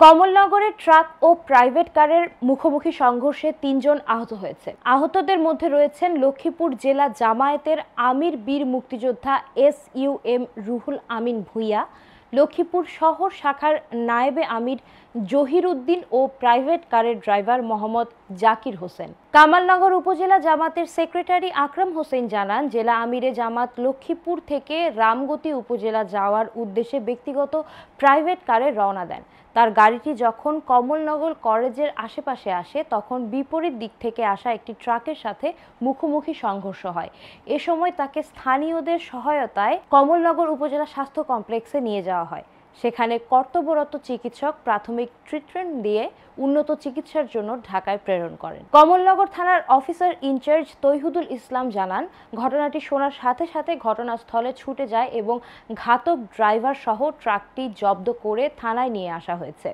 কমলনগরে truck ও private কারের মুখোমুখি সংঘর্ষে ৩ জন আহত হয়েছে। আহতদের মধ্যে রয়েছেন লক্ষ্মীপুর জেলা জামায়াতের আমির বীর মুক্তিযোদ্ধা SUM রুহুল আমিন ভূঁইয়া, লক্ষ্মীপুর শহর শাখার নায়েবে আমির জহির উদ্দিন ও প্রাইভেট কারের ড্রাইভার মোহাম্মদ জাকির হোসেন। কামালনগর উপজেলা জামাতের সেক্রেটারি আকরাম হোসেন জানান, জেলা আমিরে জামাত লক্ষ্মীপুর থেকে রামগতি উপজেলা যাওয়ার উদ্দেশ্যে ব্যক্তিগত প্রাইভেট কারে রওনা দেন। তার গাড়িটি যখন কমলনগর কলেজের আশেপাশে আসে তখন বিপরীত দিক থেকে আসা একটি ট্রাকের সাথে মুখোমুখি সংঘর্ষ হয়। এ সময় তাকে স্থানীয়দের সহায়তায় কমলনগর উপজেলা স্বাস্থ্য কমপ্লেক্সে নিয়ে যাওয়া হয়। সেখানে কর্তব্যরত চিকিৎসক প্রাথমিক ট্রিটমেন্ট দিয়ে উন্নত চিকিৎসার জন্য ঢাকায় প্রেরণ করেন। কমলনগর থানার অফিসার ইনচার্জ তৈহুদুল ইসলাম জানান, ঘটনাটি শোনার সাথে সাথে ঘটনাস্থলে ছুটে যায় এবং ঘাতক ড্রাইভার সহ ট্রাকটি জব্দ করে থানায় নিয়ে আসা হয়েছে।